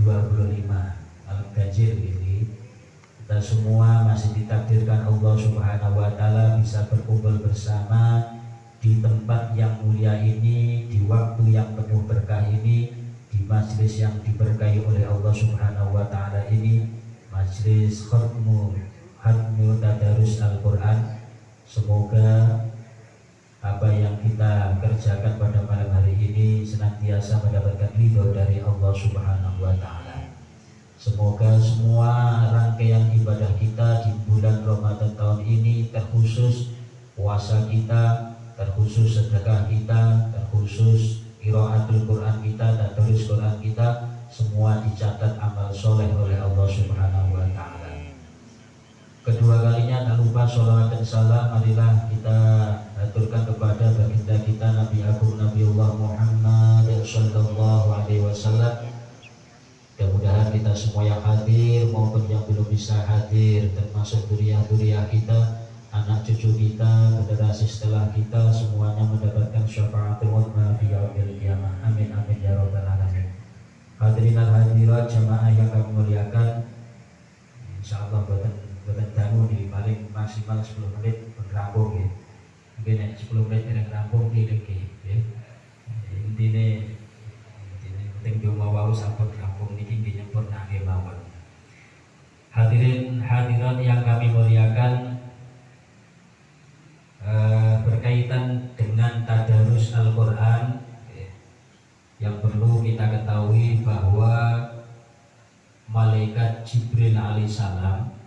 25 Al-Gajir ini, kita semua masih ditakdirkan Allah Subhanahu wa Ta'ala bisa berkumpul bersama di tempat yang mulia ini, di waktu yang penuh berkah ini, di majelis yang diberkahi oleh Allah Subhanahu wa Ta'ala ini, majelis khatmu tadarus Al-Quran. Semoga apa yang kita kerjakan pada malam hari ini senantiasa mendapatkan ridho dari Allah Subhanahu wa Ta'ala. Semoga semua rangkaian ibadah kita di bulan Ramadan tahun ini, terkhusus puasa kita, terkhusus sedekah kita, terkhusus qiraatul Quran kita, tadarus Quran kita, semua dicatat amal soleh oleh Allah Subhanahu wa Ta'ala. Kedua kalinya tak lupa sholawat dan salam marilah kita aturkan kepada baginda kita Nabi Agung Nabiullah Muhammad sallallahu alaihi wasallam. Mudah-mudahan kita semua yang hadir maupun yang belum bisa hadir, termasuk duriah-duriah kita, anak cucu kita, generasi setelah kita, semuanya mendapatkan syafaatul uzma fi yaumil qiyamah. Amin amin ya rabbal alamin. Hadirin hadirat jamaah yang kami muliakan, insyaallah boten tamu di paling maksimal 10 menit rampung ya. Mungkin 10 menit yang rampung di lagi ya. Intine penting yo mau sampun rampung niki nggih nyempurnake mawon. Hadirin hadirat yang kami muliakan, berkaitan dengan tadarus Al-Quran, yang perlu kita ketahui bahwa malaikat Jibril alaihissalam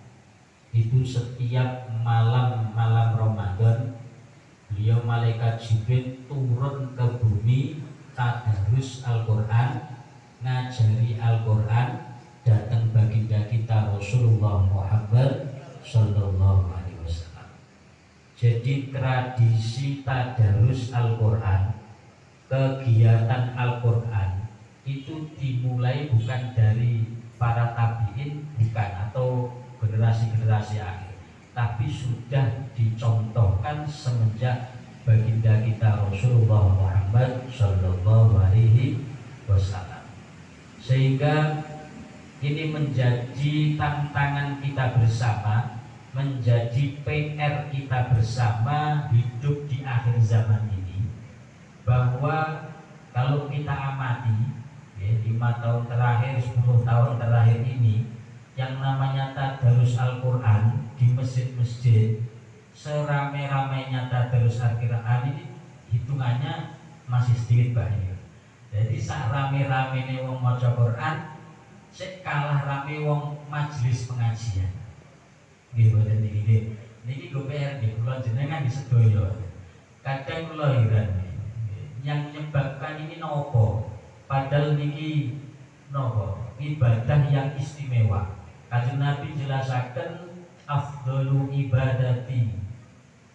itu setiap malam Ramadan, beliau malaikat Jibril turun ke bumi tadarus Al-Quran, ngajari Al-Quran, datang baginda kita Rasulullah Muhammad sallallahu alaihi wasallam. Jadi tradisi tadarus Al-Quran, kegiatan Al-Quran itu dimulai bukan dari para tabi'in, bukan, atau generasi-generasi akhir, tapi sudah dicontohkan semenjak baginda kita Rasulullah Muhammad sallallahu alaihi wasallam. Sehingga ini menjadi tantangan kita bersama, menjadi PR kita bersama hidup di akhir zaman ini, bahwa kalau kita amati ya, 5 tahun terakhir, 10 tahun terakhir ini, yang namanya tadarus Al-Quran di masjid-masjid, serame-ramenya tadarus Al-Quran ini hitungannya masih sedikit banyak. Jadi sak rame-rame nih wong maca Quran, sik kalah rame wong majelis pengajian. Nggih boten niki. Niki go PR nggih kula jenengan di sedoyo. Kadang kula heran yang menyebabkan ini nopo? Padahal niki nopo? Ibadah yang istimewa. Kanjeng Nabi jelasaken afdalu ibadati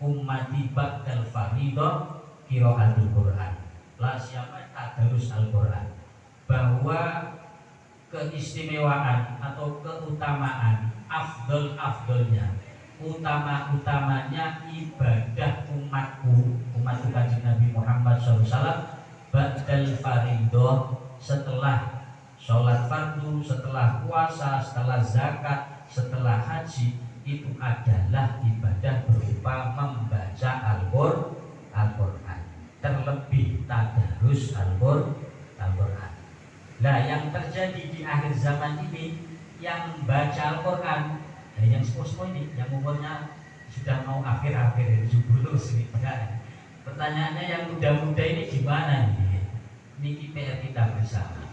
ummati ba'dal fardhah qiraatul Quran. La siapa tadarus Al-Quran. Bahwa keistimewaan atau keutamaan, afdalnya, utama-utamanya ibadah umat Kanjeng Nabi Muhammad SAW ba'dal fardhah, setelah sholat fardu, setelah puasa, setelah zakat, setelah haji, itu adalah ibadah berupa membaca Al-Quran, terlebih tadarus Al-Quran. Nah, yang terjadi di akhir zaman ini, yang baca Al-Quran, yang sepuh-sepuh ini, yang umurnya sudah mau akhir-akhir 70 sekitar. Pertanyaannya, yang muda-muda ini gimana nih? Niki PR kita bersama.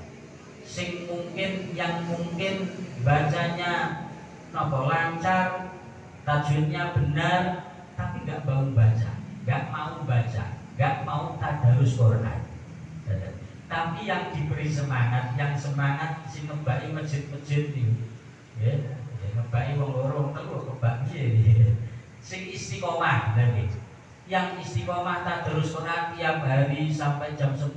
Yang mungkin bacanya nopo lancar, tajwidnya benar, tapi nggak mau baca, nggak mau tadarus Quran. Tapi yang diberi semangat, yang semangat si ngebaki masjid-masjid ini, ya, ngebaki wong loro telu ngebaki ini, sing istiqomah lagi. Yang istiqomah tadarus Quran tiap hari sampai jam 10,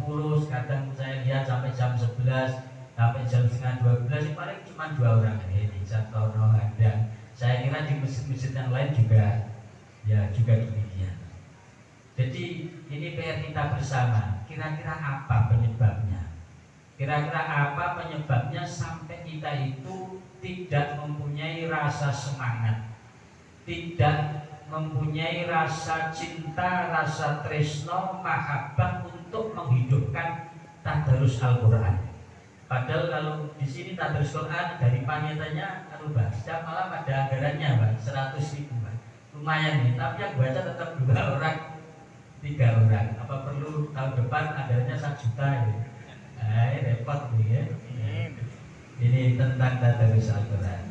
kadang saya lihat sampai jam 11, sampai jam setengah 12, paling cuma 2 orang ini, contoh ada. Saya kira di masjid-masjid yang lain juga demikian. Jadi ini PR kita bersama. Kira-kira apa penyebabnya? Kira-kira apa penyebabnya sampai kita itu tidak mempunyai rasa semangat, tidak mempunyai rasa cinta, rasa tresno, mahabbah untuk menghidupkan tadarus Al-Quran. Padahal kalau di sini tadarus Quran dari panitanya, setiap malam ada anggarannya, Pak, 100.000, Pak. Lumayan nih, tapi yang baca tetap 2 orang, 3 orang. Apa perlu tahun depan anggarannya 1 juta ya? Ini repot nih ya. Ini tentang tadarus Al-Quran.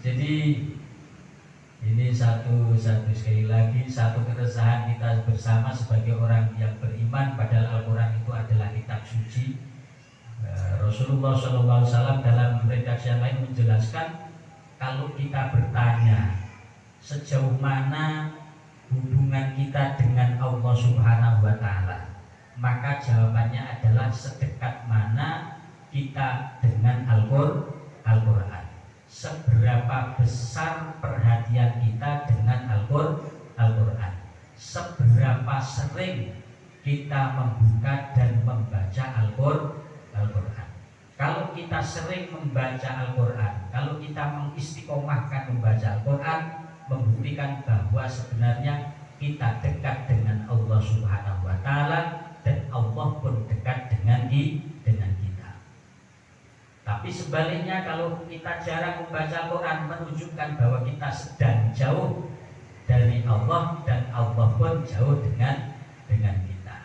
Jadi ini satu sekali lagi satu keresahan kita bersama sebagai orang yang beriman, padahal Al-Quran itu adalah kitab suci. Rasulullah SAW dalam redaksi yang lain menjelaskan, kalau kita bertanya sejauh mana hubungan kita dengan Allah Subhanahu wa Ta'ala, maka jawabannya adalah sedekat mana kita dengan Al-Quran. Seberapa besar perhatian kita dengan Al-Quran, seberapa sering kita membuka dan membaca Al-Quran. Kalau kita sering membaca Al-Quran, kalau kita mengistiqomahkan membaca Al-Quran, membuktikan bahwa sebenarnya kita dekat dengan Allah Subhanahu wa Ta'ala, dan Allah pun dekat dengan kita. Tapi sebaliknya, kalau kita jarang membaca Al-Quran, menunjukkan bahwa kita sedang jauh dari Allah, dan Allah pun jauh dengan kita.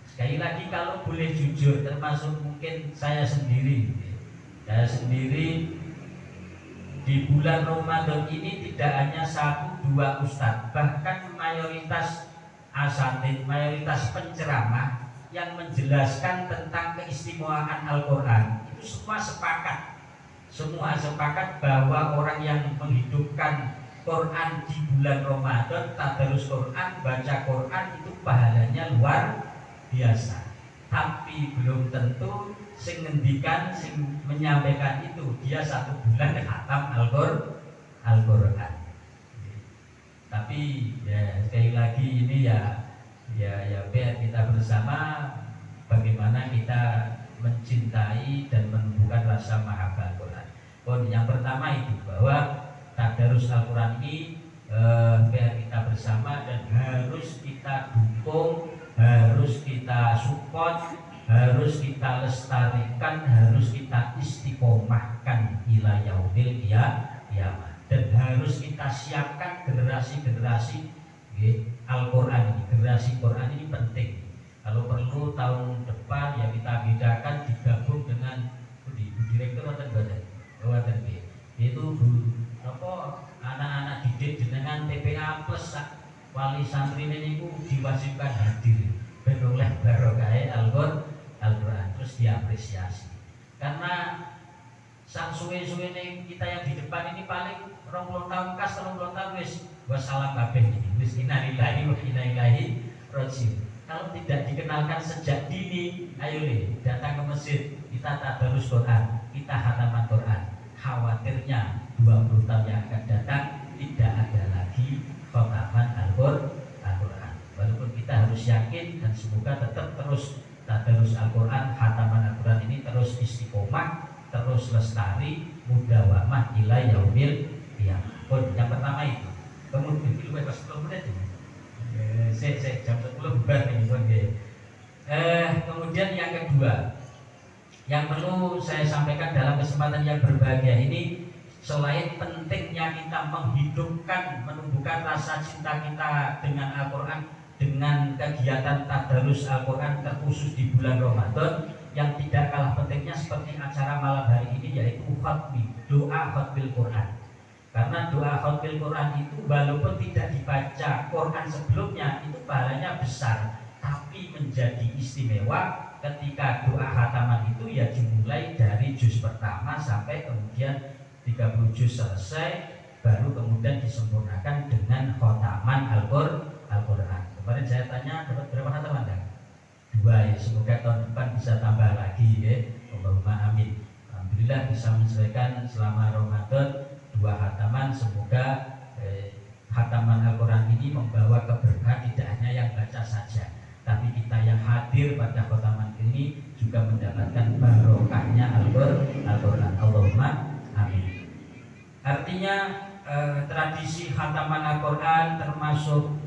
Sekali lagi, kalau boleh jujur, termasuk mungkin saya sendiri di bulan Ramadan ini tidak hanya 1-2 ustadz, bahkan mayoritas asatidz, mayoritas penceramah yang menjelaskan tentang keistimewaan Al-Quran itu semua sepakat bahwa orang yang menghidupkan Quran di bulan Ramadan, tadarus Quran, baca Quran, itu pahalanya luar biasa. Tapi belum tentu sing ngendikan, sing menyampaikan itu dia 1 bulan khatam Al-Quran. Tapi ya sekali lagi ini ya biar kita bersama bagaimana kita mencintai dan menumbuhkan rasa mahabbah Al-Quran. Yang pertama itu bahwa tadarus Al-Quran ini biar kita bersama, dan harus kita dukung, harus kita support, harus kita lestarikan, harus kita istiqomahkan ila yaumil qiyamah, dan harus kita siapkan generasi-generasi Al-Quran ini. Generasi Quran ini penting. Kalau perlu tahun depan ya kita bedakan, digabung dengan direktur Waten itu anak-anak didik dengan TPA plus wali santri ini diwajibkan hadir ben oleh barokah Al-Quran, terus diapresiasi. Karena sang suwe-suwe kita yang di depan ini paling 20 tahun kas, 30 tahun wis wassalam kabeh iki, wis innalillahi wa inna ilaihi raji'un. Kalau tidak dikenalkan sejak dini, ayo nih datang ke masjid, kita tadarus Quran, kita khataman Quran. Khawatirnya 20 tahun yang akan datang tidak ada lagi khataman Al-Quran. Walaupun kita harus yakin dan semoga tetap terus tadarus Al-Quran, khataman Al-Quran ini terus istiqomah, terus lestari, mudawamah ila yaumil qiyamah. Yang pertama itu. Kemudian itu pas 10 menit ini. Saya jam 10 bubar nih. Kemudian yang kedua, yang perlu saya sampaikan dalam kesempatan yang berbahagia ini, selain pentingnya kita menghidupkan, menumbuhkan rasa cinta kita dengan Al-Quran, dengan kegiatan tadarus Al-Quran terkhusus di bulan Ramadan, yang tidak kalah pentingnya seperti acara malam hari ini, yaitu doa khatmil Quran. Karena doa khatmil Quran itu walaupun tidak dibaca Quran sebelumnya, itu pahalanya besar, tapi menjadi istimewa ketika doa khataman itu ya dimulai dari juz pertama sampai kemudian 30 juz selesai, baru kemudian disempurnakan dengan khataman Al-Quran. Kemarin saya tanya dapat berapa khataman kan? 2 ya, semoga tahun depan bisa tambah lagi ya. Allahumma amin. Alhamdulillah bisa menyesuaikan selama Ramadan 2 khataman. Semoga khataman Al-Quran ini membawa keberkahan tidak hanya yang baca saja, tapi kita yang hadir pada khotaman ini juga mendapatkan barokahnya Al-Quran. Allahumma amin. Artinya tradisi khataman Al-Quran termasuk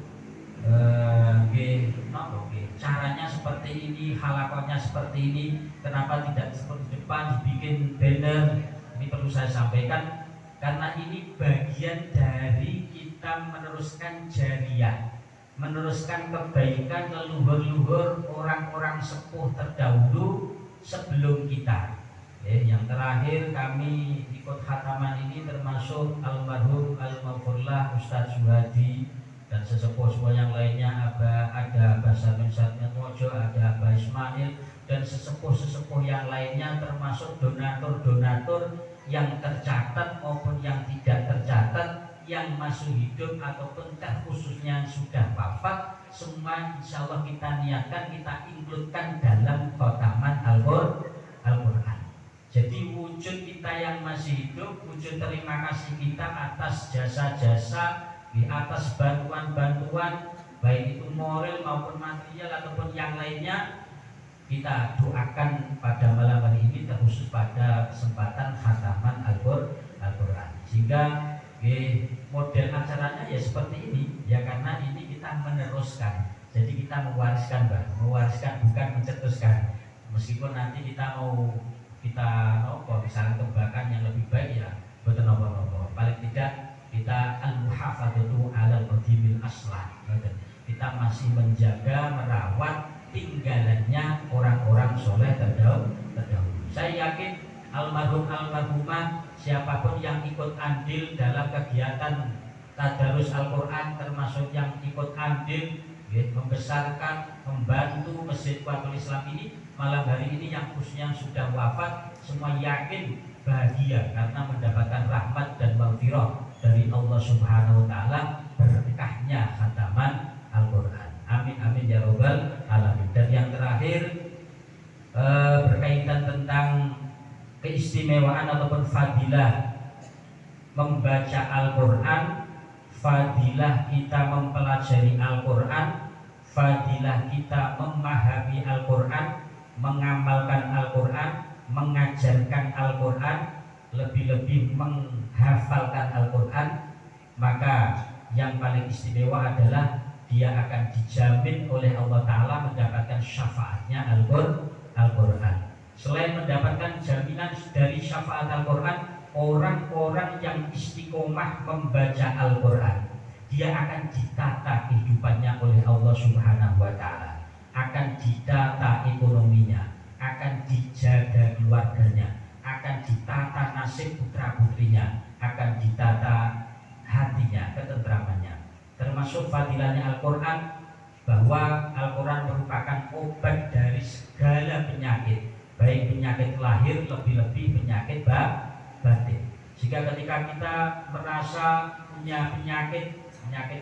caranya seperti ini, halakonya seperti ini. Kenapa tidak seperti depan dibikin banner? Ini perlu saya sampaikan karena ini bagian dari kita meneruskan jariyah, meneruskan kebaikan leluhur-leluhur orang-orang sepuh terdahulu sebelum kita. Yang terakhir kami ikut khataman ini termasuk almarhum Al-Maghfurlah Ustadz Zuhadi dan sesepuh semua yang lainnya, ada Abah Samin Satmiojo, ada Abah Ismail dan sesepuh-sesepuh yang lainnya, termasuk donatur-donatur yang tercatat maupun yang tidak tercatat, yang masih hidup ataupun khususnya sudah wafat, semua insya Allah kita niatkan, kita includekan dalam khotaman Al-Quran. Jadi wujud kita yang masih hidup, wujud terima kasih kita atas jasa-jasa, di atas bantuan-bantuan baik itu moral maupun material ataupun yang lainnya, kita doakan pada malam hari ini terkhusus pada kesempatan khataman Al-Quran. Sehingga model acaranya ya seperti ini ya, karena ini kita meneruskan. Jadi kita mewariskan, mewariskan bukan mencetuskan. Meskipun nanti kita misalnya kembangkan yang lebih baik ya betul nopo-nopo. Paling tidak kita al-muhafadzatu 'alal qadimil aslah. Kita masih menjaga, merawat tinggalannya orang-orang soleh terdahulu. Saya yakin almarhum-almarhumah siapapun yang ikut andil dalam kegiatan tadarus Al-Quran, termasuk yang ikut andil membesarkan, membantu Masjid Quwwatul Islam ini, malam hari ini yang khususnya sudah wafat, semua yakin bahagia karena mendapatkan rahmat dan maghfirah dari Allah Subhanahu wa taala, berkahnya khataman Al-Quran. Amin amin ya rabbal alamin. Dan yang terakhir berkaitan tentang keistimewaan ataupun fadilah membaca Al-Quran, fadilah kita mempelajari Al-Quran, fadilah kita memahami Al-Quran, mengamalkan Al-Quran, mengajarkan Al-Quran, lebih-lebih menghafalkan Al-Quran. Maka yang paling istimewa adalah dia akan dijamin oleh Allah Ta'ala mendapatkan syafaatnya Al-Quran. Selain mendapatkan jaminan dari syafaat Al-Quran, orang-orang yang istiqomah membaca Al-Quran, dia akan ditata kehidupannya oleh Allah Subhanahu wa Ta'ala, akan ditata ekonominya, akan dijaga keluarganya, akan ditata nasib putra putrinya, akan ditata hatinya, ketentramannya. Termasuk fadilahnya Al-Quran, bahwa Al-Quran merupakan obat dari segala penyakit, baik penyakit lahir, lebih-lebih penyakit batin. Jika ketika kita merasa punya penyakit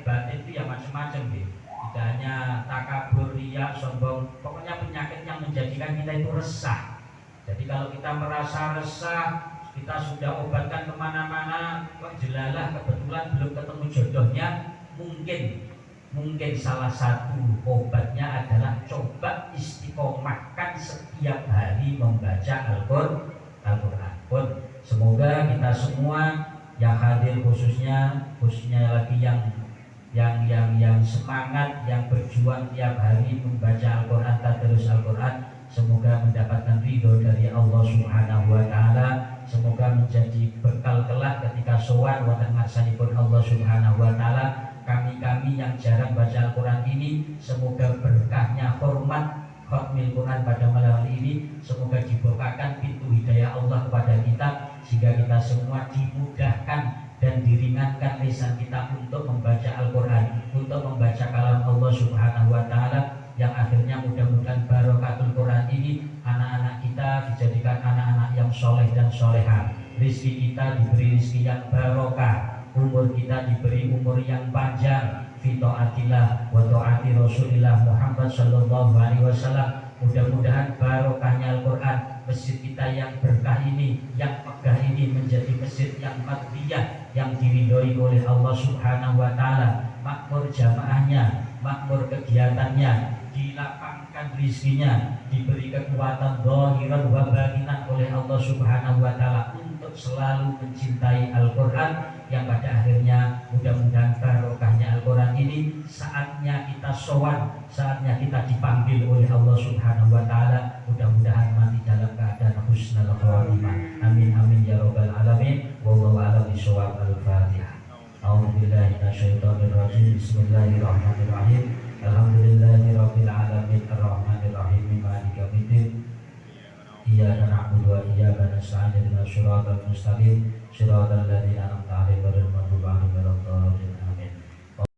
batin itu ya macam-macam gitu. Tidak hanya takabur, riya, sombong, pokoknya penyakit yang menjadikan kita itu resah. Jadi kalau kita merasa resah, kita sudah obatkan kemana-mana, kok jelalah kebetulan belum ketemu jodohnya, mungkin salah satu obatnya adalah coba istiqomahkan setiap hari membaca Al-Quran. Semoga kita semua yang hadir, khususnya lagi yang semangat, yang berjuang tiap hari membaca Al-Quran, tadarus Al-Quran, semoga mendapatkan ridho dari Allah Subhanahu wa Ta'ala. Semoga menjadi bekal kelak ketika sowan wonten ngarsanipun Allah Subhanahu wa Ta'ala. Kami yang jarang baca Al-Quran ini, semoga berkahnya hormat khatmil Quran pada malam hari ini, semoga dibukakan pintu hidayah Allah kepada kita, sehingga kita semua dimudahkan dan diringankan lisan kita untuk membaca Al-Quran, untuk membaca kalam Allah Subhanahu wa Ta'ala, yang akhirnya mudah-mudahan barokatul Quran ini anak-anak kita dijadikan anak-anak yang soleh dan solehah, rizki kita diberi rizki yang barokah, umur kita diberi umur yang panjang, fi ta'atillah wa ta'ati Rasulillah Muhammad sallallahu alaihi wasallam. Mudah-mudahan barokahnya Al-Quran, masjid kita yang berkah ini, yang megah ini, menjadi masjid yang madhiyah, yang diridhoi oleh Allah Subhanahu wa Ta'ala, makmur jamaahnya, makmur kegiatannya, dilapangkan rizkinya, diberi kekuatan zahiran wa batinan oleh Allah Subhanahu wa taala untuk selalu mencintai Al-Qur'an, yang pada akhirnya mudah-mudahan barokahnya Al-Qur'an ini saatnya kita sowan, saatnya kita dipanggil oleh Allah Subhanahu wa taala, mudah-mudahan mati dalam keadaan husnul khatimah. Amin amin ya rabbal alamin. Wallahu a'lam bishawab. Al-Fatihah. A'udzubillahi minasyaitonir rajim. Bismillahirrahmanirrahim. Alhamdulillahirabbil alamin arrahmanir rahim maliki yaumiddin. Iyyaka na'budu wa iyyaka nasta'in ihdinas siratal mustaqim siratal ladzina an'amta 'alaihim ghairil maghdubi 'alaihim waladdallin.